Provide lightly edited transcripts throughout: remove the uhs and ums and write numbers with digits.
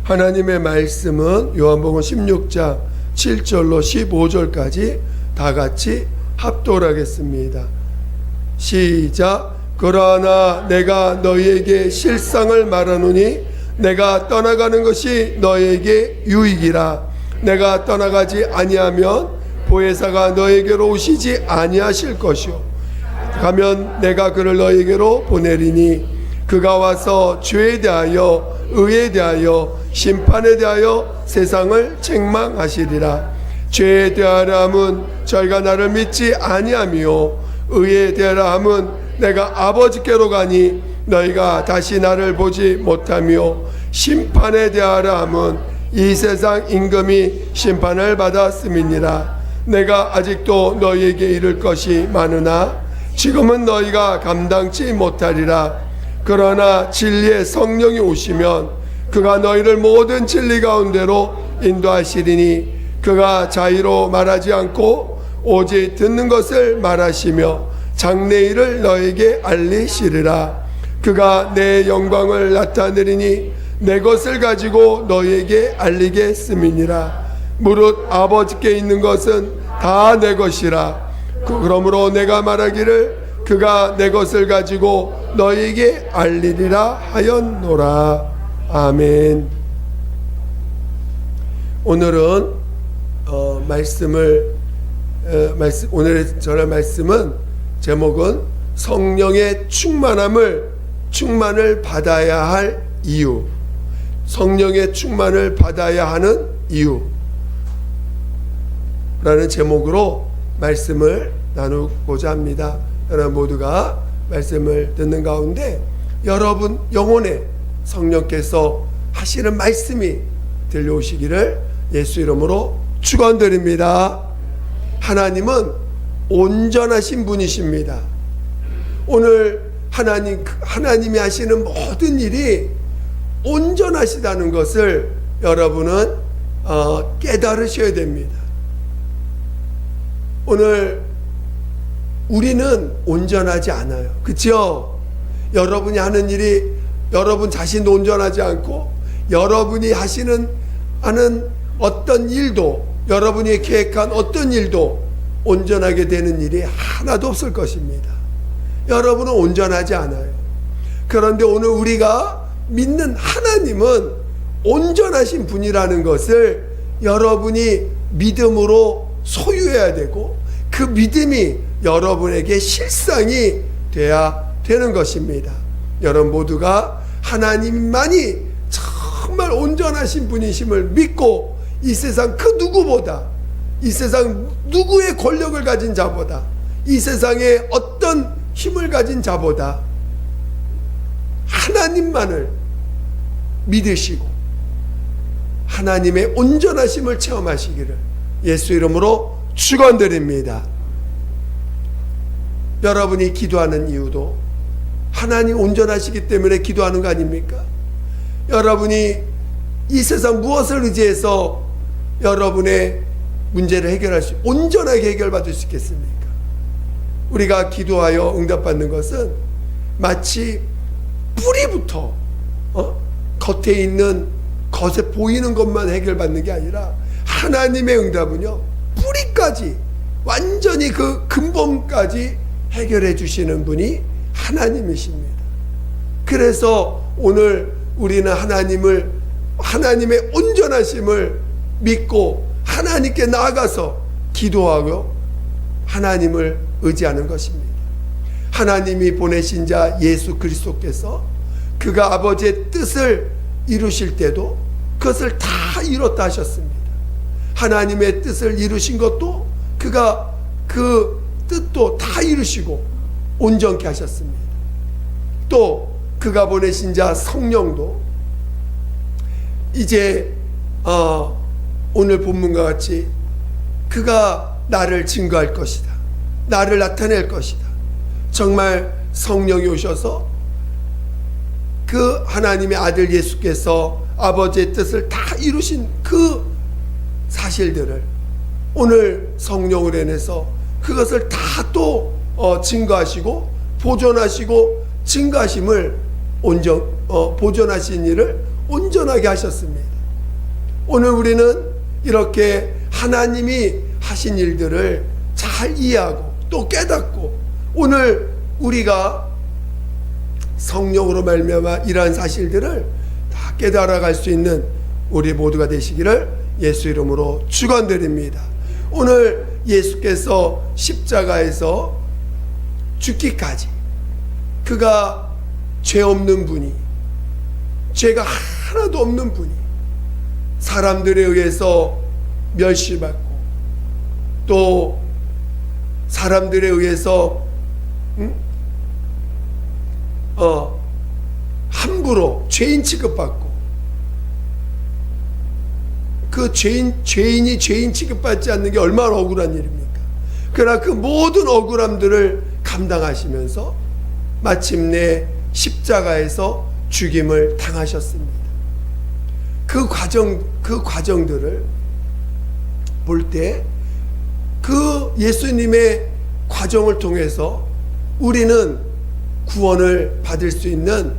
하나님의 말씀은 요한복음 16장 7절로 15절까지 다 같이 합독하겠습니다. 시작. 그러나 내가 너희에게 실상을 말하노니 내가 떠나가는 것이 너희에게 유익이라. 내가 떠나가지 아니하면 보혜사가 너희에게로 오시지 아니하실 것이요 가면 내가 그를 너희에게로 보내리니 그가 와서 죄에 대하여 의에 대하여 심판에 대하여 세상을 책망하시리라. 죄에 대하여 함은 저희가 나를 믿지 아니하며 의에 대하여 함은 내가 아버지께로 가니 너희가 다시 나를 보지 못하며 심판에 대하여 함은 이 세상 임금이 심판을 받았음이니라. 내가 아직도 너희에게 이를 것이 많으나 지금은 너희가 감당치 못하리라. 그러나 진리의 성령이 오시면 그가 너희를 모든 진리 가운데로 인도하시리니 그가 자의로 말하지 않고 오직 듣는 것을 말하시며 장래일을 너에게 알리시리라. 그가 내 영광을 나타내리니 내 것을 가지고 너에게 알리겠음이니라. 무릇 아버지께 있는 것은 다 내 것이라. 그러므로 내가 말하기를 그가 내 것을 가지고 너에게 알리리라 하였노라. 아멘. 오늘은 오늘의 전할 말씀은 제목은 성령의 충만을 받아야 할 이유. 성령의 충만을 받아야 하는 이유 라는 제목으로 말씀을 나누고자 합니다. 여러분 모두가 말씀을 듣는 가운데 여러분 영혼에 성령께서 하시는 말씀이 들려오시기를 예수 이름으로 축원드립니다. 하나님은 온전하신 분이십니다. 오늘 하나님이 하시는 모든 일이 온전하시다는 것을 여러분은 깨달으셔야 됩니다. 오늘 우리는 온전하지 않아요. 그렇죠? 여러분이 하는 일이 여러분 자신도 온전하지 않고 여러분이 하는 어떤 일도 여러분이 계획한 어떤 일도 온전하게 되는 일이 하나도 없을 것입니다. 여러분은 온전하지 않아요. 그런데 오늘 우리가 믿는 하나님은 온전하신 분이라는 것을 여러분이 믿음으로 소유해야 되고 그 믿음이 여러분에게 실상이 돼야 되는 것입니다. 여러분 모두가 하나님만이 정말 온전하신 분이심을 믿고 이 세상 그 누구보다, 이 세상 누구의 권력을 가진 자보다, 이 세상에 어떤 힘을 가진 자보다 하나님만을 믿으시고 하나님의 온전하심을 체험하시기를 예수 이름으로 축원드립니다. 여러분이 기도하는 이유도 하나님 온전하시기 때문에 기도하는 거 아닙니까? 여러분이 이 세상 무엇을 의지해서 여러분의 문제를 해결할 수, 온전하게 해결받을 수 있겠습니까? 우리가 기도하여 응답받는 것은 마치 뿌리부터 겉에 있는 겉에 보이는 것만 해결받는 게 아니라 하나님의 응답은요 뿌리까지 완전히 그 근본까지 해결해 주시는 분이 하나님이십니다. 그래서 오늘 우리는 하나님의 온전하심을 믿고 하나님께 나아가서 기도하고 하나님을 의지하는 것입니다. 하나님이 보내신 자 예수 그리스도께서 그가 아버지의 뜻을 이루실 때도 그것을 다 이뤘다 하셨습니다. 하나님의 뜻을 이루신 것도 그가 그 뜻도 다 이루시고 온전케 하셨습니다. 또 그가 보내신 자 성령도 이제 오늘 본문과 같이 그가 나를 증거할 것이다, 나를 나타낼 것이다. 정말 성령이 오셔서 그 하나님의 아들 예수께서 아버지의 뜻을 다 이루신 그 사실들을 오늘 성령으로 인해서 그것을 다 또 증거하시고 보존하시고 증거하심을 보존하신 일을 온전하게 하셨습니다. 오늘 우리는 이렇게 하나님이 하신 일들을 잘 이해하고 또 깨닫고 오늘 우리가 성령으로 말미암아 이러한 사실들을 다 깨달아갈 수 있는 우리 모두가 되시기를 예수 이름으로 축원드립니다. 오늘 예수께서 십자가에서 죽기까지 그가 죄 없는 분이, 죄가 하나도 없는 분이 사람들에 의해서 멸시받고 또 사람들에 의해서 함부로 죄인 취급받고, 그 죄인이 죄인 취급받지 않는 게 얼마나 억울한 일입니까? 그러나 그 모든 억울함들을 감당하시면서 마침내 십자가에서 죽임을 당하셨습니다. 그 과정들을 볼 때 그 예수님의 과정을 통해서 우리는 구원을 받을 수 있는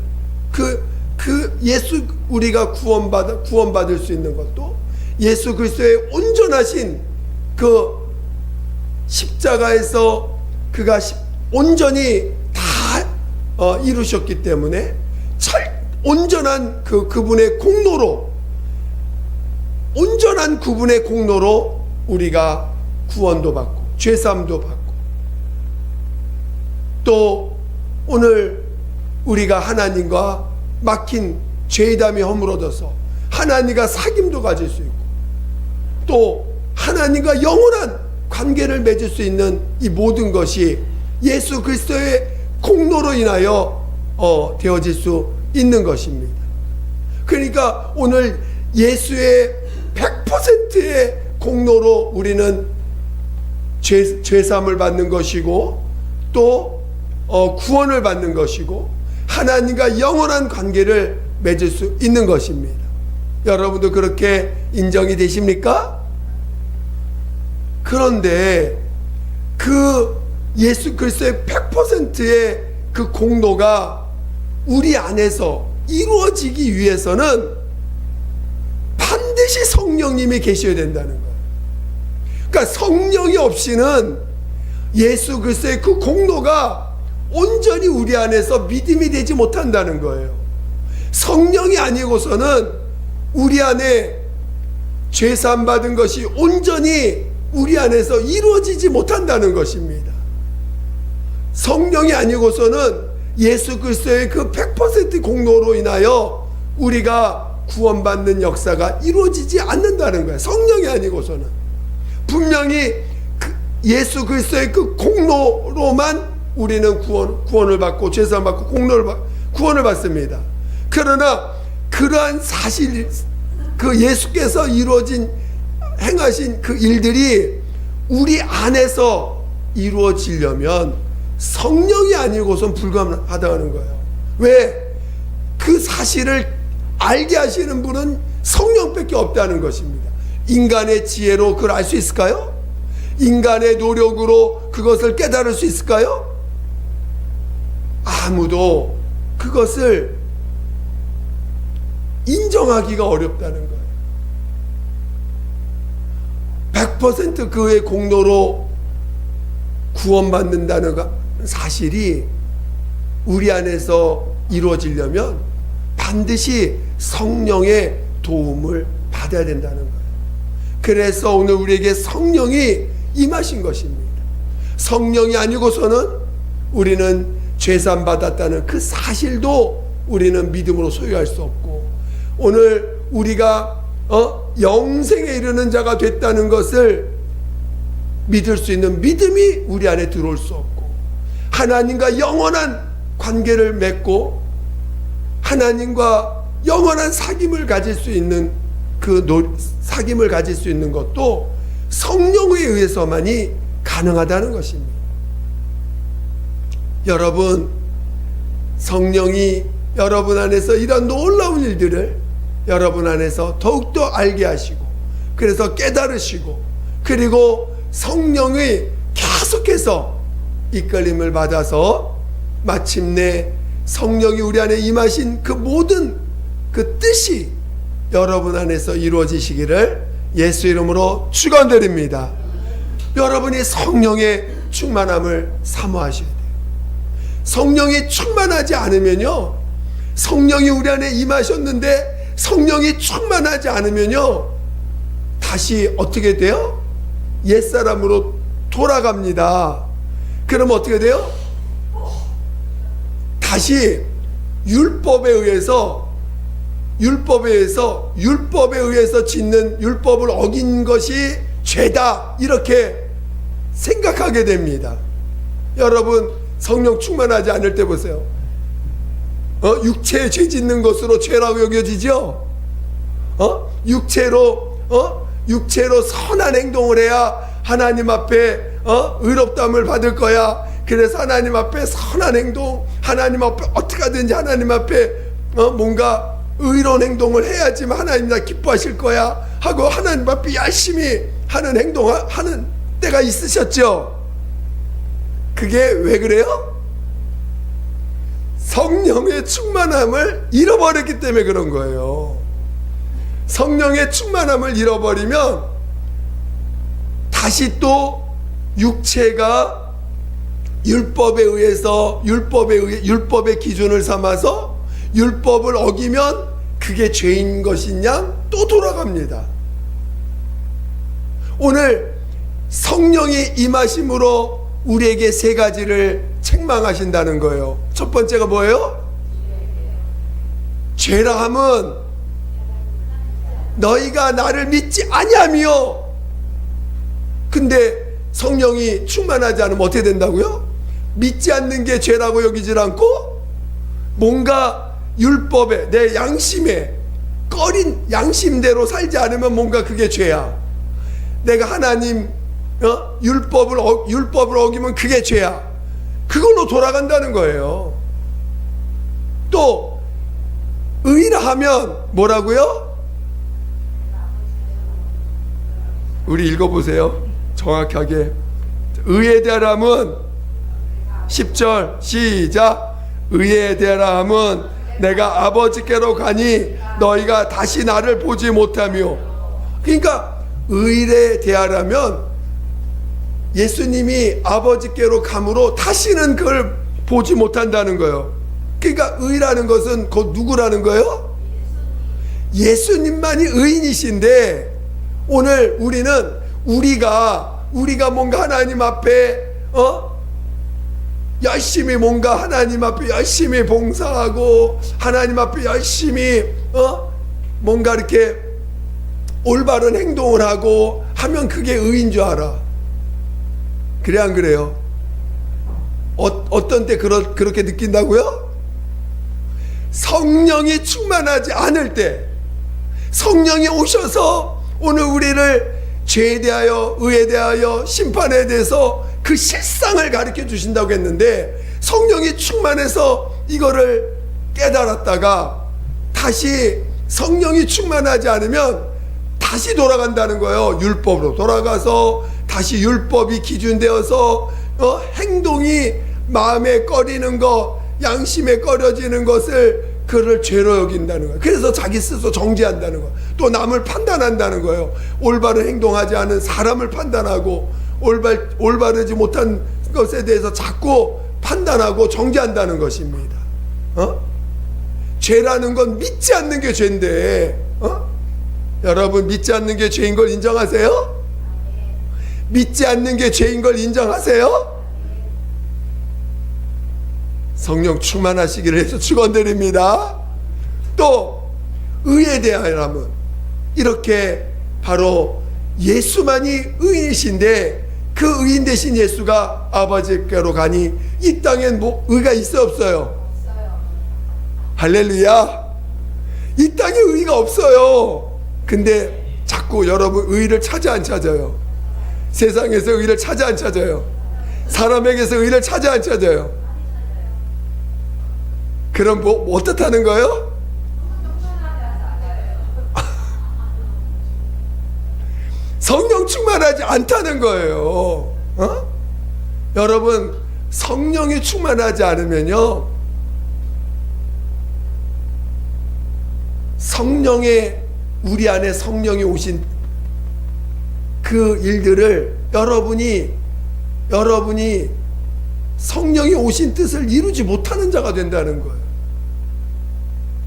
우리가 구원받을 수 있는 것도 예수 그리스도의 온전하신 그 십자가에서 그가 온전히 다 이루셨기 때문에 온전한 그분의 공로로, 온전한 그분의 공로로 우리가 구원도 받고 죄사함도 받고, 또 오늘 우리가 하나님과 막힌 죄담이 허물어져서 하나님과 사귐도 가질 수 있고 또 하나님과 영원한 관계를 맺을 수 있는 이 모든 것이 예수 그리스도의 공로로 인하여 되어질 수 있는 것입니다. 그러니까 오늘 예수의 100%의 공로로 우리는 죄사함을 받는 것이고 또 구원을 받는 것이고 하나님과 영원한 관계를 맺을 수 있는 것입니다. 여러분도 그렇게 인정이 되십니까? 그런데 그 예수 그리스도의 100%의 그 공로가 우리 안에서 이루어지기 위해서는 반드시 성령님이 계셔야 된다는 거예요. 그러니까 성령이 없이는 예수 그리스도의 그 공로가 온전히 우리 안에서 믿음이 되지 못한다는 거예요. 성령이 아니고서는 우리 안에 죄사함 받은 것이 온전히 우리 안에서 이루어지지 못한다는 것입니다. 성령이 아니고서는 예수 그리스도의 그 100% 공로로 인하여 우리가 구원받는 역사가 이루어지지 않는다는 거예요. 성령이 아니고서는. 분명히 예수 그리스도의 그 공로로만 우리는 구원을 받고 죄사함 받고 구원을 받습니다. 그러나 그러한 사실, 그 예수께서 행하신 그 일들이 우리 안에서 이루어지려면 성령이 아니고선 불가능하다는 거예요. 왜? 그 사실을 알게 하시는 분은 성령밖에 없다는 것입니다. 인간의 지혜로 그걸 알 수 있을까요? 인간의 노력으로 그것을 깨달을 수 있을까요? 아무도 그것을 인정하기가 어렵다는 거예요. 100% 그의 공로로 구원받는다는 사실이 우리 안에서 이루어지려면 반드시 성령의 도움을 받아야 된다는 거예요. 그래서 오늘 우리에게 성령이 임하신 것입니다. 성령이 아니고서는 우리는 죄사함 받았다는 그 사실도 우리는 믿음으로 소유할 수 없고, 오늘 우리가 영생에 이르는 자가 됐다는 것을 믿을 수 있는 믿음이 우리 안에 들어올 수 없고, 하나님과 영원한 관계를 맺고 하나님과 영원한 사귐을 가질 수 있는 사귐을 가질 수 있는 것도 성령에 의해서만이 가능하다는 것입니다. 여러분, 성령이 여러분 안에서 이런 놀라운 일들을 여러분 안에서 더욱더 알게 하시고, 그래서 깨달으시고, 그리고 성령의 계속해서 이끌림을 받아서 마침내 성령이 우리 안에 임하신 그 모든 그 뜻이 여러분 안에서 이루어지시기를 예수 이름으로 축원드립니다. 여러분이 성령의 충만함을 사모하셔야 돼요. 성령이 충만하지 않으면요, 성령이 우리 안에 임하셨는데 성령이 충만하지 않으면요, 다시 어떻게 돼요? 옛사람으로 돌아갑니다. 그럼 어떻게 돼요? 다시 율법에 의해서 짓는 율법을 어긴 것이 죄다, 이렇게 생각하게 됩니다. 여러분, 성령 충만하지 않을 때 보세요. 육체에 죄 짓는 것으로 죄라고 여겨지죠? 육체로 선한 행동을 해야 하나님 앞에 의롭다함을 받을 거야. 그래서 하나님 앞에 선한 행동, 하나님 앞에 어떻게 하든지 하나님 앞에 뭔가 의로운 행동을 해야지만 하나님 나 기뻐하실 거야 하고 하나님 앞에 열심히 하는 행동하는 때가 있으셨죠? 그게 왜 그래요? 성령의 충만함을 잃어버렸기 때문에 그런 거예요. 성령의 충만함을 잃어버리면 다시 또 육체가 율법의 기준을 삼아서 율법을 어기면 그게 죄인 것인 양 또 돌아갑니다. 오늘 성령이 임하심으로 우리에게 세 가지를 책망하신다는 거예요. 첫 번째가 뭐예요? 죄라 함은 너희가 나를 믿지 아니하며. 근데 성령이 충만하지 않으면 어떻게 된다고요? 믿지 않는 게 죄라고 여기질 않고 뭔가 율법에 내 양심에 꺼린 양심대로 살지 않으면 뭔가 그게 죄야. 내가 하나님 율법을 어기면 그게 죄야. 그걸로 돌아간다는 거예요. 또 의라 하면 뭐라고요? 우리 읽어보세요. 정확하게. 의에 대하람은 10절 시작. 의에 대하람은 내가 아버지께로 가니 너희가 다시 나를 보지 못하며. 그러니까 의에 대하라면 예수님이 아버지께로 감으로 다시는 그걸 보지 못한다는 거예요. 그러니까 의라는 것은 곧 누구라는 거예요? 예수님만이 의인이신데 오늘 우리가 뭔가 하나님 앞에 열심히 뭔가 하나님 앞에 열심히 봉사하고 하나님 앞에 열심히 뭔가 이렇게 올바른 행동을 하고 하면 그게 의인 줄 알아. 그래 안 그래요? 어떤 때 그렇게 느낀다고요? 성령이 충만하지 않을 때, 성령이 오셔서 오늘 우리를 죄에 대하여 의에 대하여 심판에 대해서 그 실상을 가르쳐 주신다고 했는데 성령이 충만해서 이거를 깨달았다가 다시 성령이 충만하지 않으면 다시 돌아간다는 거예요. 율법으로 돌아가서 다시 율법이 기준되어서 행동이 마음에 꺼리는 거, 양심에 꺼려지는 것을 그를 죄로 여긴다는 거예요. 그래서 자기 스스로 정죄한다는 거예요. 또 남을 판단한다는 거예요. 올바른 행동하지 않은 사람을 판단하고 올바르지 못한 것에 대해서 자꾸 판단하고 정죄한다는 것입니다. 죄라는 건 믿지 않는 게 죄인데 여러분 믿지 않는 게 죄인 걸 인정하세요? 믿지 않는 게 죄인 걸 인정하세요? 성령 충만하시기를 해서 축원드립니다. 또 의에 대하여라면 이렇게 바로 예수만이 의인이신데 그 의인 되신 예수가 아버지께로 가니 이 땅엔 뭐 의가 있어 없어요? 할렐루야. 이 땅에 의가 없어요. 근데 자꾸 여러분 의를 찾아 안 찾아요? 세상에서 의를 찾아 안 찾아요? 사람에게서 의를 찾아 안 찾아요? 그럼 뭐 어떻다는 거예요? 성령 충만하지 않다는 거예요. 여러분 성령이 충만하지 성령의 우리 안에 성령이 오신 그 일들을 여러분이 성령이 오신 뜻을 이루지 못하는 자가 된다는 거예요.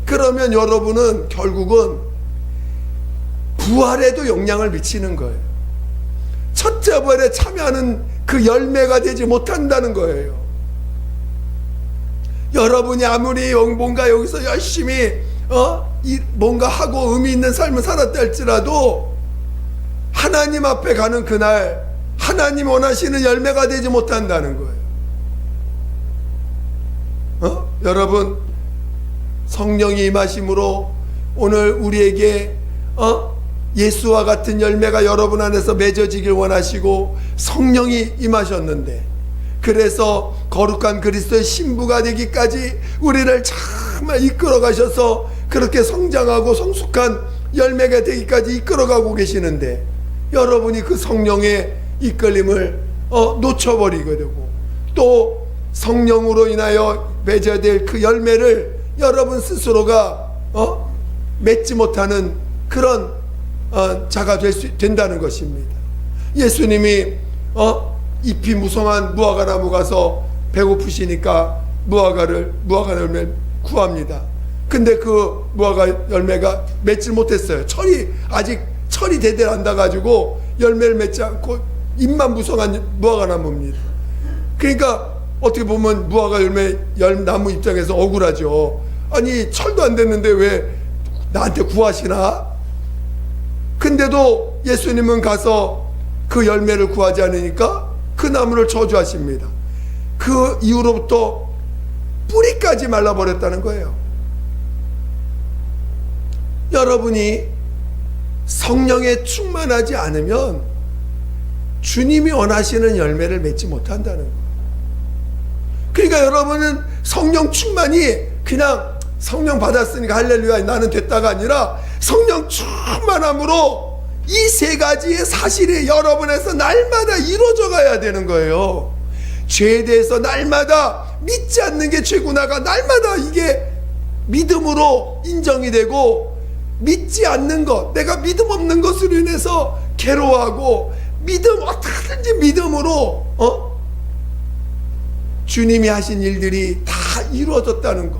그러면 여러분은 결국은 부활에도 영향을 미치는 거예요. 첫째 부활에 참여하는 그 열매가 되지 못한다는 거예요. 여러분이 아무리 뭔가 여기서 열심히 뭔가 하고 의미 있는 삶을 살았다 할지라도 하나님 앞에 가는 그날 하나님 원하시는 열매가 되지 못한다는 거예요. 여러분, 성령이 임하심으로 오늘 우리에게 예수와 같은 열매가 여러분 안에서 맺어지길 원하시고 성령이 임하셨는데, 그래서 거룩한 그리스도의 신부가 되기까지 우리를 정말 이끌어 가셔서 그렇게 성장하고 성숙한 열매가 되기까지 이끌어가고 계시는데, 여러분이 그 성령의 이끌림을 놓쳐버리게 되고, 또 성령으로 인하여 맺어야 될 그 열매를 여러분 스스로가 맺지 못하는 그런 자가 된다는 것입니다. 예수님이 잎이 무성한 무화과 나무 가서 배고프시니까 무화과 열매를 구합니다. 근데 그 무화과 열매가 맺지 못했어요. 아직 철이 대대로 안 닿아가지고 열매를 맺지 않고 잎만 무성한 무화과 나무입니다. 그러니까 어떻게 보면 무화과 열나무 입장에서 억울하죠. 아니, 철도 안 됐는데 왜 나한테 구하시나? 근데도 예수님은 가서 그 열매를 구하지 않으니까 그 나무를 저주하십니다. 그 이후로부터 뿌리까지 말라버렸다는 거예요. 여러분이 성령에 충만하지 않으면 주님이 원하시는 열매를 맺지 못한다는 거예요. 그러니까 여러분은 성령 충만이 그냥 성령 받았으니까 할렐루야 나는 됐다가 아니라, 성령 충만함으로 이 세 가지의 사실이 여러분에서 날마다 이루어져 가야 되는 거예요. 죄에 대해서 날마다 믿지 않는 게 죄구나가 날마다 이게 믿음으로 인정이 되고, 믿지 않는 것, 내가 믿음 없는 것으로 인해서 괴로워하고, 어떻게든지 믿음으로 주님이 하신 일들이 다 이루어졌다는 것,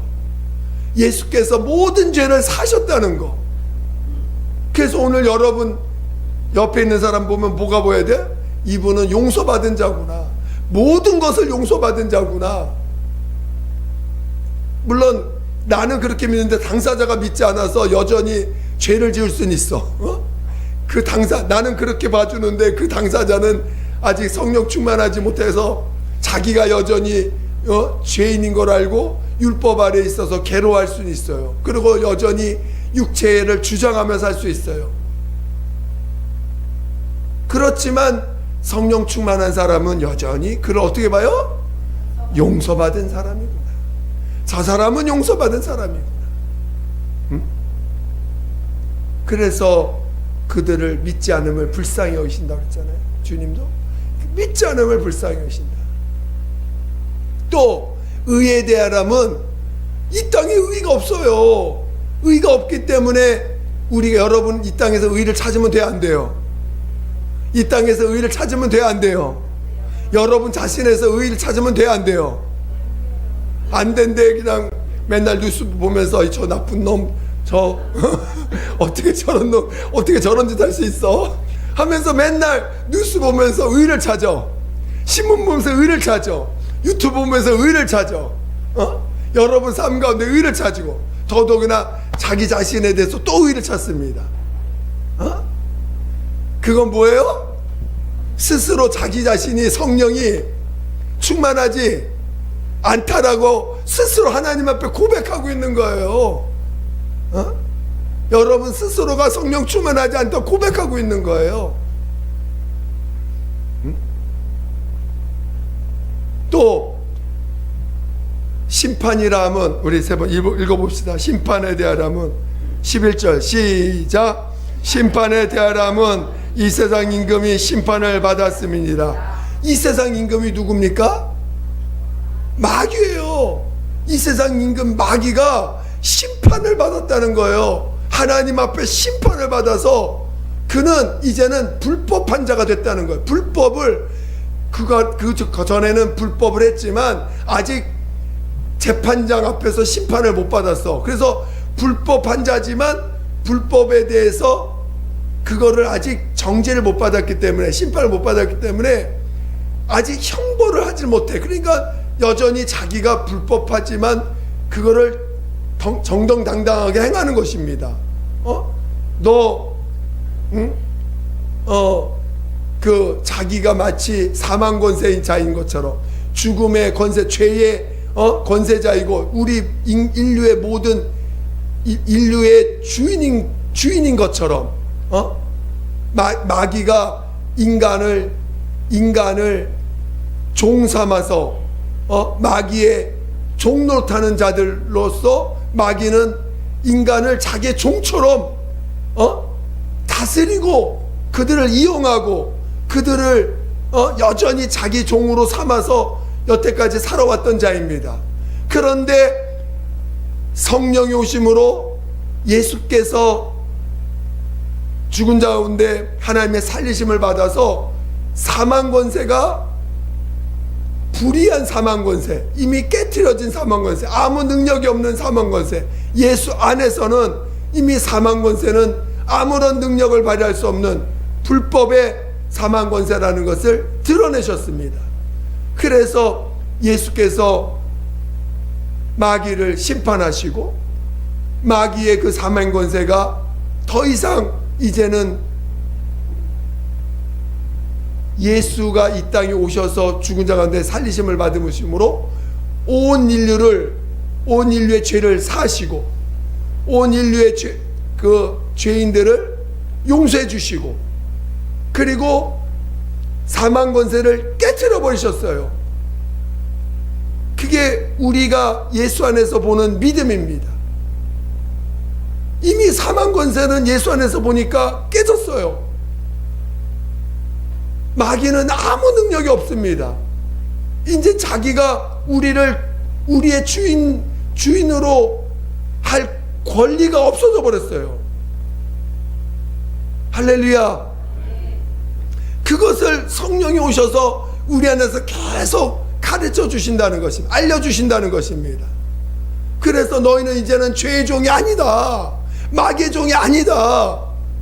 예수께서 모든 죄를 사셨다는 것. 그래서 오늘 여러분 옆에 있는 사람 보면 뭐가 보여야 돼? 이분은 용서받은 자구나, 모든 것을 용서받은 자구나. 물론 나는 그렇게 믿는데 당사자가 믿지 않아서 여전히 죄를 지을 수는 있어. 나는 그렇게 봐주는데 그 당사자는 아직 성령 충만하지 못해서 자기가 여전히 죄인인 걸 알고 율법 아래에 있어서 괴로워할 수는 있어요. 그리고 여전히 육체를 주장하며 살 수 있어요. 그렇지만 성령 충만한 사람은 여전히 그를 어떻게 봐요? 용서받은 사람이구나. 저 사람은 용서받은 사람이구나. 그래서 그들을 믿지 않음을 불쌍히 여기신다고 했잖아요. 주님도 믿지 않음을 불쌍히 여기신다. 또 의에 대하람은 이 땅에 의가 없어요. 의가 없기 때문에 우리가, 여러분 이 땅에서 의를 찾으면 돼요, 안 돼요? 이 땅에서 의를 찾으면 돼요, 안 돼요? 여러분 자신에서 의를 찾으면 돼요, 안 돼요? 안 된대. 그냥 맨날 뉴스 보면서 저 나쁜 놈, 저 어떻게 저런 놈, 어떻게 저런 짓 할 수 있어? 하면서 맨날 뉴스 보면서 의를 찾아. 신문 보면서 의를 찾아. 유튜브 보면서 의를 찾아. 여러분 삶 가운데 의를 찾고, 더더구나 자기 자신에 대해서 또 의를 찾습니다. 그건 뭐예요? 스스로 자기 자신이 성령이 충만하지 않다라고 스스로 하나님 앞에 고백하고 있는 거예요. 여러분 스스로가 성령 충만하지 않다고 고백하고 있는 거예요. 또 심판이라 하면 우리 세 번 읽어봅시다. 심판에 대하라면 11절 시작. 심판에 대하라면 이 세상 임금이 심판을 받았음이니라. 이 세상 임금이 누굽니까? 마귀예요. 이 세상 임금 마귀가 심판을 받았다는 거예요. 하나님 앞에 심판을 받아서 그는 이제는 불법한 자가 됐다는 거예요. 불법을 그 전에는 불법을 했지만 아직 재판장 앞에서 심판을 못 받았어. 그래서 불법한 자지만 불법에 대해서 그거를 아직 정죄를 못 받았기 때문에, 심판을 못 받았기 때문에 아직 형벌을 하지 못해. 그러니까 여전히 자기가 불법하지만 그거를 정정당당하게 행하는 것입니다. 그 자기가 마치 사망 권세자인 것처럼, 죽음의 권세, 죄의 권세자이고 우리 인류의 모든 인류의 주인인 것처럼 마귀가 인간을 종 삼아서 마귀의 종노릇하는 자들로서 마귀는 인간을 자기의 종처럼 다스리고 그들을 이용하고 그들을 여전히 자기 종으로 삼아서 여태까지 살아왔던 자입니다. 그런데 성령이 오심으로 예수께서 죽은 자 가운데 하나님의 살리심을 받아서 사망 권세가, 불의한 사망 권세, 이미 깨트려진 사망 권세, 아무 능력이 없는 사망 권세, 예수 안에서는 이미 사망 권세는 아무런 능력을 발휘할 수 없는 불법의 사망 권세라는 것을 드러내셨습니다. 그래서 예수께서 마귀를 심판하시고 마귀의 그 사망 권세가 더 이상 이제는 예수가 이 땅에 오셔서 죽은 자 가운데 살리심을 받으심으로 온 인류의 죄를 사시고 온 인류의 죄인들을 용서해 주시고 그리고 사망 권세를 깨트려 버리셨어요. 그게 우리가 예수 안에서 보는 믿음입니다. 이미 사망 권세는 예수 안에서 보니까 깨졌어요. 마귀는 아무 능력이 없습니다. 이제 자기가 우리의 주인으로 할 권리가 없어져 버렸어요. 할렐루야. 그것을 성령이 오셔서 우리 안에서 계속 가르쳐 주신다는 것입니다. 알려주신다는 것입니다. 그래서 너희는 이제는 죄의 종이 아니다. 마귀의 종이 아니다.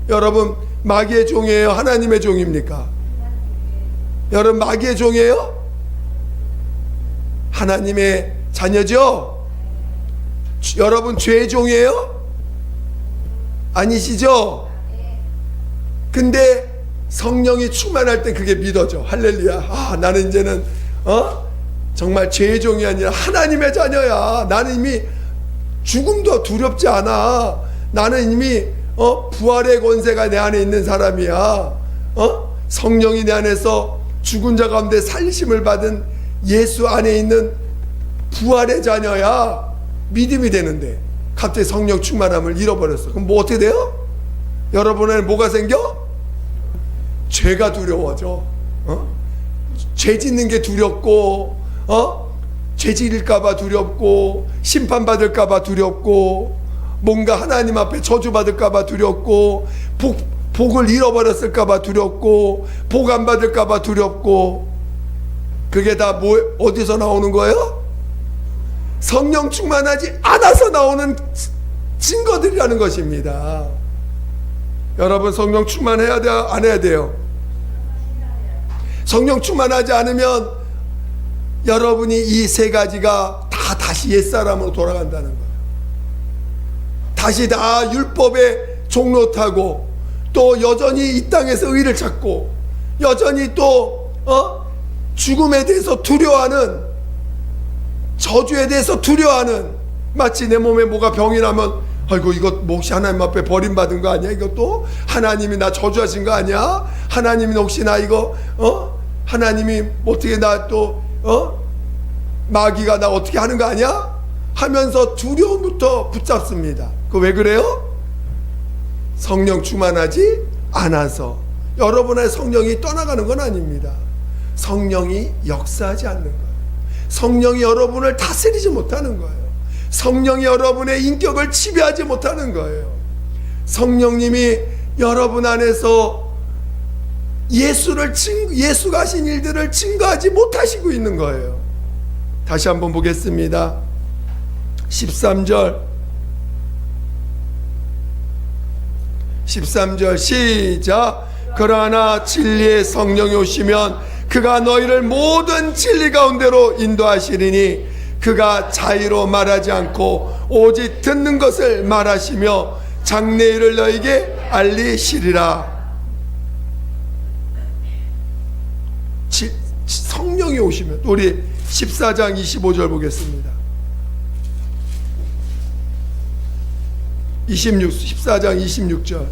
여러분, 마귀의 종이에요? 하나님의 종입니까? 여러분, 마귀의 종이에요? 하나님의 자녀죠? 여러분, 죄의 종이에요? 아니시죠? 근데 성령이 충만할 때 그게 믿어져. 할렐루야. 나는 이제는 정말 죄의 종이 아니라 하나님의 자녀야. 나는 이미 죽음도 두렵지 않아. 나는 이미 부활의 권세가 내 안에 있는 사람이야. 성령이 내 안에서 죽은 자 가운데 살리심을 받은 예수 안에 있는 부활의 자녀야. 믿음이 되는데 갑자기 성령 충만함을 잃어버렸어. 그럼 뭐 어떻게 돼요? 여러분에는 뭐가 생겨? 죄가 두려워져. 죄 짓는 게 두렵고, 죄 지을까봐 두렵고, 심판받을까봐 두렵고, 뭔가 하나님 앞에 저주받을까봐 두렵고, 복을 잃어버렸을까봐 두렵고, 복 안 받을까봐 두렵고, 그게 다 어디서 나오는 거예요? 성령 충만하지 않아서 나오는 증거들이라는 것입니다. 여러분, 성령 충만해야 돼요? 안 해야 돼요? 성령 충만하지 않으면 여러분이 이 세 가지가 다시 옛사람으로 돌아간다는 거예요. 다시 다 율법에 종노릇하고 또 여전히 이 땅에서 의를 찾고 여전히 또 죽음에 대해서 두려워하는, 저주에 대해서 두려워하는, 마치 내 몸에 뭐가 병이 나면 아이고 이거 혹시 하나님 앞에 버림받은 거 아니야? 이것도 하나님이 나 저주하신 거 아니야? 하나님이 혹시 나 이거 하나님이 어떻게 나 또 마귀가 나 어떻게 하는 거 아니야? 하면서 두려움부터 붙잡습니다. 그 왜 그래요? 성령 충만하지 않아서. 여러분의 성령이 떠나가는 건 아닙니다. 성령이 역사하지 않는 거예요. 성령이 여러분을 다스리지 못하는 거예요. 성령이 여러분의 인격을 지배하지 못하는 거예요. 성령님이 여러분 안에서 예수가 하신 일들을 증거하지 못하시고 있는 거예요. 다시 한번 보겠습니다. 13절 시작. 그러나 진리의 성령이 오시면 그가 너희를 모든 진리 가운데로 인도하시리니 그가 자의로 말하지 않고 오직 듣는 것을 말하시며 장래일을 너희에게 알리시리라. 성령이 오시면, 우리 14장 25절 보겠습니다. 14장 26절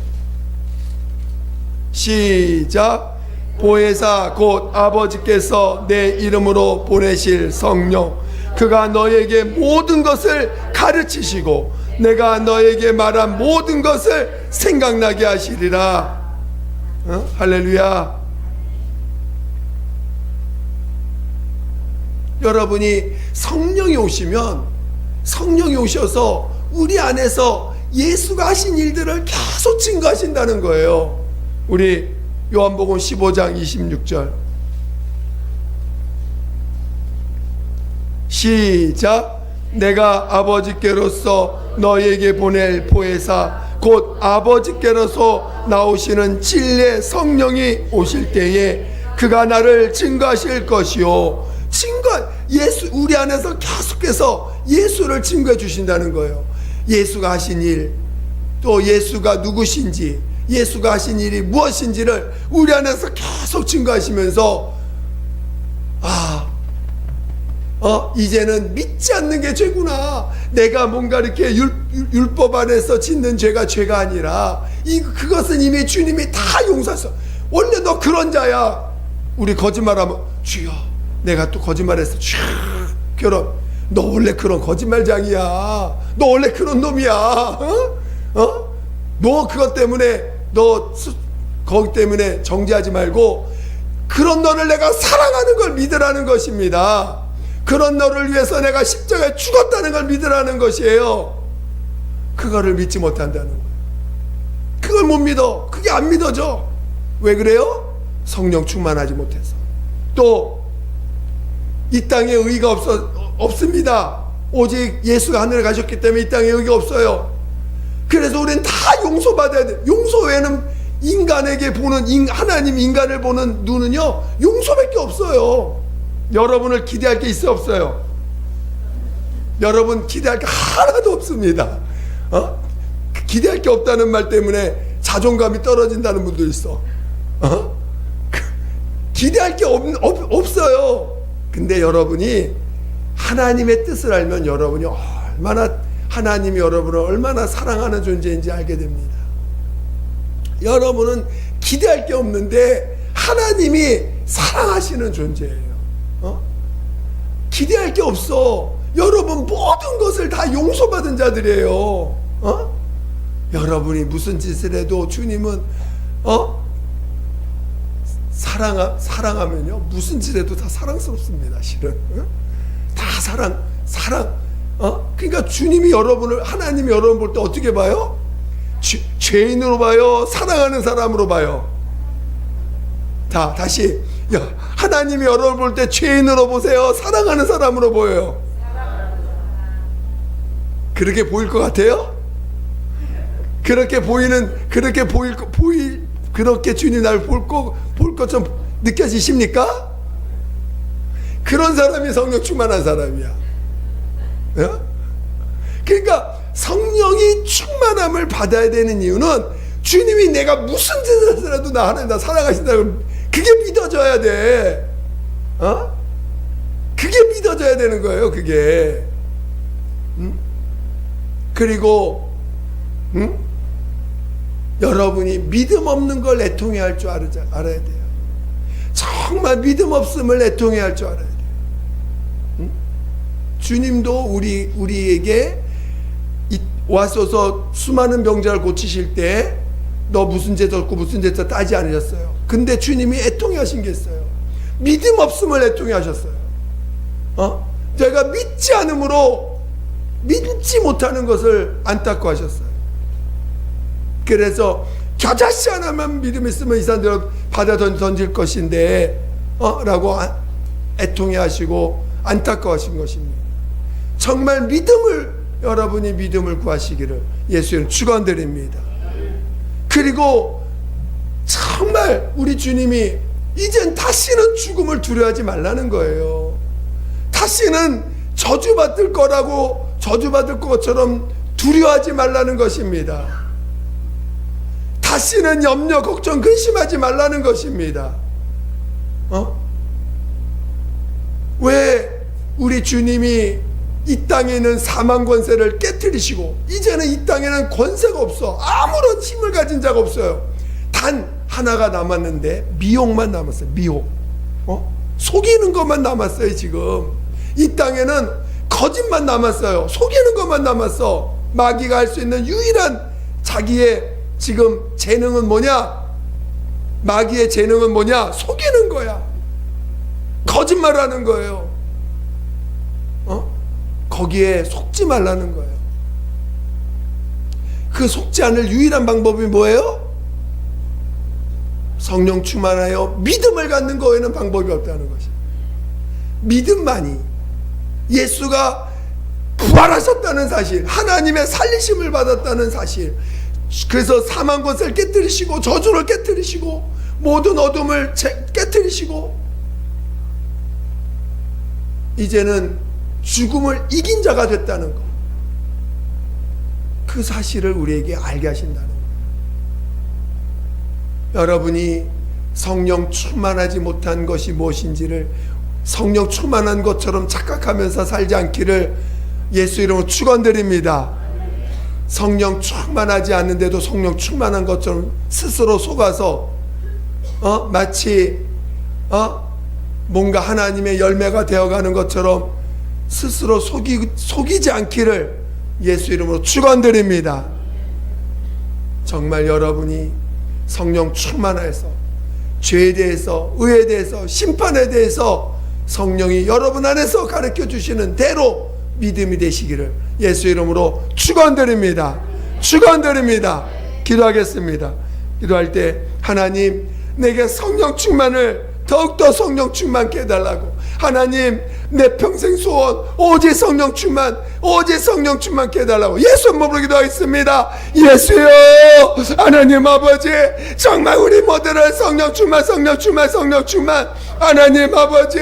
시작. 보혜사 곧 아버지께서 내 이름으로 보내실 성령 그가 너에게 모든 것을 가르치시고 내가 너에게 말한 모든 것을 생각나게 하시리라. 할렐루야. 여러분이 성령이 오시면, 성령이 오셔서 우리 안에서 예수가 하신 일들을 계속 증거하신다는 거예요. 우리 요한복음 15장 26절 시작. 내가 아버지께로서 너희에게 보낼 보혜사 곧 아버지께로서 나오시는 진리의 성령이 오실 때에 그가 나를 증거하실 것이요. 예수, 우리 안에서 계속해서 예수를 증거해 주신다는 거예요. 예수가 하신 일, 또 예수가 누구신지, 예수가 하신 일이 무엇인지를 우리 안에서 계속 증거하시면서 이제는 믿지 않는 게 죄구나. 내가 뭔가 이렇게 율법 안에서 짓는 죄가 죄가 아니라 그것은 이미 주님이 다 용서했어. 원래 너 그런 자야. 우리 거짓말하면 주여 내가 또 거짓말했어. 결혼. 너 원래 그런 거짓말장이야. 너 원래 그런 놈이야. 너 그것 때문에 거기 때문에 정죄하지 말고 그런 너를 내가 사랑하는 걸 믿으라는 것입니다. 그런 너를 위해서 내가 십자가에 죽었다는 걸 믿으라는 것이에요. 그거를 믿지 못한다는 거예요. 그걸 못 믿어. 그게 안 믿어져. 왜 그래요? 성령 충만하지 못해서. 또 이 땅에 의가 없습니다. 오직 예수가 하늘에 가셨기 때문에 이 땅에 의가 없어요. 그래서 우리는 다 용서받아야 돼. 용서 외에는 인간에게 보는, 하나님 인간을 보는 눈은요 용서밖에 없어요. 여러분을 기대할 게 있어 없어요? 여러분 기대할 게 하나도 없습니다. 기대할 게 없다는 말 때문에 자존감이 떨어진다는 분도 있어. 기대할 게 없어요. 근데 여러분이 하나님의 뜻을 알면 여러분이 하나님이 여러분을 얼마나 사랑하는 존재인지 알게 됩니다. 여러분은 기대할 게 없는데 하나님이 사랑하시는 존재예요. 기대할 게 없어. 여러분 모든 것을 다 용서받은 자들이에요. 여러분이 무슨 짓을 해도 주님은 사랑하면요 무슨 짓을 해도 다 사랑스럽습니다. 실은 다 사랑. 그러니까 주님이 하나님이 여러분 볼 때 어떻게 봐요? 죄인으로 봐요? 사랑하는 사람으로 봐요? 다시 하나님이 여러분 볼 때 죄인으로 보세요? 사랑하는 사람으로 보여요? 그렇게 보일 것 같아요? 그렇게 주님 나를 볼 것처럼 느껴지십니까? 그런 사람이 성령 충만한 사람이야. 그러니까 성령이 충만함을 받아야 되는 이유는 주님이 내가 무슨 짓을 해서라도 하나님 나 사랑하신다고 그게 믿어져야 돼. 그게 믿어져야 되는 거예요. 그게. 그리고 여러분이 믿음 없는 걸 애통해야 할 줄 알아야 돼요. 정말 믿음 없음을 애통해야 할 줄 알아야 돼요. 주님도 우리에게 와서서 수많은 병자를 고치실 때 너 무슨 죄 졌고 무슨 죄 졌다 따지 않으셨어요. 근데 주님이 애통해 하신 게 있어요. 믿음 없음을 애통해 하셨어요. 제가 믿지 않음으로 믿지 못하는 것을 안타까워 하셨어요. 그래서 겨자씨 하나만 믿음 있으면 이 사람들은 받아 던질 것인데 라고 애통해 하시고 안타까워하신 것입니다. 정말 여러분이 믿음을 구하시기를 예수님 축원드립니다. 그리고 정말 우리 주님이 이젠 다시는 죽음을 두려워하지 말라는 거예요. 다시는 저주받을 것처럼 두려워하지 말라는 것입니다. 다시는 염려, 걱정, 근심하지 말라는 것입니다. 왜 우리 주님이 이 땅에 있는 사망 권세를 깨뜨리시고 이제는 이 땅에는 권세가 없어. 아무런 힘을 가진 자가 없어요. 단 하나가 남았는데 미혹만 남았어요. 미혹. 속이는 것만 남았어요. 지금 이 땅에는 거짓만 남았어요. 속이는 것만 남았어. 마귀가 할 수 있는 유일한 자기의 지금 재능은 뭐냐? 마귀의 재능은 뭐냐? 속이는 거야. 거짓말하는 거예요. 거기에 속지 말라는 거예요. 그 속지 않을 유일한 방법이 뭐예요? 성령 충만하여 믿음을 갖는 거에는 방법이 없다는 것이에요. 믿음만이, 예수가 부활하셨다는 사실, 하나님의 살리심을 받았다는 사실, 그래서 사망 권세를 깨뜨리시고 저주를 깨뜨리시고 모든 어둠을 깨뜨리시고 이제는 죽음을 이긴 자가 됐다는 것, 그 사실을 우리에게 알게 하신다는 것. 여러분이 성령 충만하지 못한 것이 무엇인지를 성령 충만한 것처럼 착각하면서 살지 않기를 예수 이름으로 축원드립니다. 성령 충만하지 않는데도 성령 충만한 것처럼 스스로 속아서 마치 뭔가 하나님의 열매가 되어가는 것처럼 스스로 속이지 않기를 예수 이름으로 축원드립니다. 정말 여러분이 성령 충만해서 죄에 대해서, 의에 대해서, 심판에 대해서 성령이 여러분 안에서 가르쳐 주시는 대로 믿음이 되시기를 예수 이름으로 축원드립니다. 축원드립니다. 기도하겠습니다. 기도할 때 하나님, 내게 성령 충만을 더욱더 성령 충만케 해달라고. 하나님, 내 평생 소원 오직 성령 충만, 오직 성령 충만케 해달라고 예수 이름으로 기도하겠습니다. 예수여, 하나님 아버지, 정말 우리 모두를 성령 충만, 성령 충만, 성령 충만, 하나님 아버지,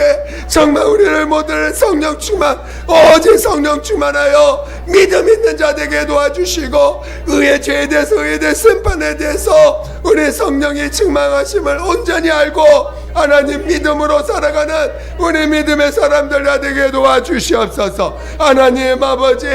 정말 우리를 모두를 성령 충만, 오직 성령 충만하여 믿음 있는 자 되게 도와주시고 의의 죄에 대해서, 의에 대해서, 심판에 대해서 우리 성령이 충만하심을 온전히 알고 하나님 믿음으로 살아가는 우리 믿음의 사람들 되게 도와주시옵소서. 하나님 아버지,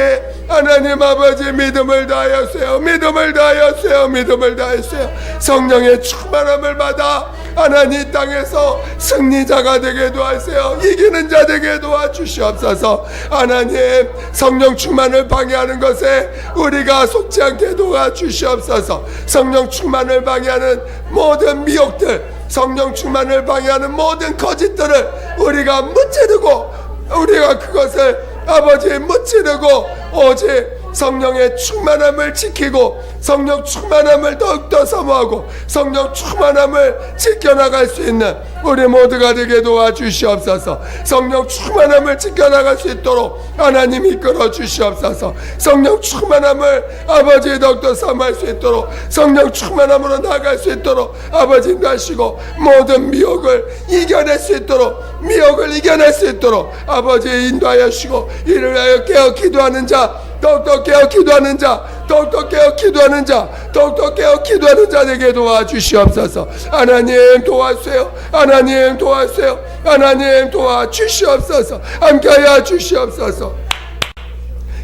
하나님 아버지, 믿음을 다하였어요. 믿음을 다하였어요. 믿음을 다하였어요. 성령의 충만함을 받아 하나님 땅에서 승리자가 되게 도와주세요. 이기는 자 되게 도와주시옵소서. 하나님, 성령 충만을 방해하는 것에 우리가 속지 않게 도와주시옵소서. 성령 충만을 방해하는 모든 미혹들, 성령 충만을 방해하는 모든 거짓들을 우리가 무찌르고, 우리가 그것을 아버지 무찌르고 오직 성령의 충만함을 지키고 성령 충만함을 더욱더 사모하고 성령 충만함을 지켜나갈 수 있는 우리 모두가 되게 도와주시옵소서. 성령 충만함을 지켜나갈 수 있도록 하나님 이끌어 주시옵소서. 성령 충만함을 아버지 더욱더 사모할 수 있도록, 성령 충만함으로 나아갈 수 있도록 아버지 인도하시고 모든 미혹을 이겨낼 수 있도록, 미혹을 이겨낼 수 있도록 아버지 인도하여 주시고, 이를 위하여 깨어 기도하는 자, 더욱더 깨어 기도하는 자, 더욱더 깨어 기도하는 자, 더욱더 깨어 기도하는 자에게 도와주시옵소서. 하나님 도와주세요. 하나님 도와주세요. 하나님 도와주시옵소서. 함께하여 주시옵소서.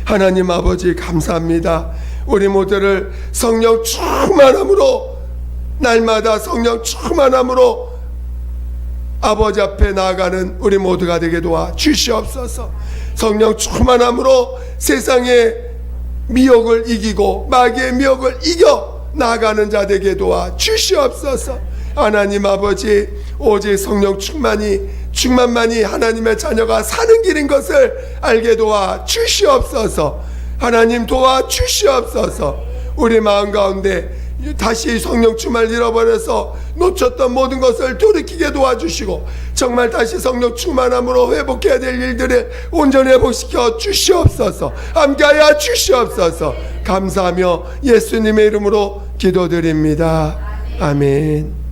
하나님 아버지 감사합니다. 우리 모두를 성령 충만함으로, 날마다 성령 충만함으로 아버지 앞에 나아가는 우리 모두가 되게 도와주시옵소서. 성령 충만함으로 세상의 미혹을 이기고 마귀의 미혹을 이겨 나아가는 자 되게 도와주시옵소서. 하나님 아버지, 오직 성령 충만만이 하나님의 자녀가 사는 길인 것을 알게 도와주시옵소서. 하나님 도와주시옵소서. 우리 마음 가운데 다시 성령 충만을 잃어버려서 놓쳤던 모든 것을 돌이키게 도와주시고 정말 다시 성령 충만함으로 회복해야 될 일들을 온전히 회복시켜 주시옵소서. 함께하여 주시옵소서. 감사하며 예수님의 이름으로 기도드립니다. 아멘.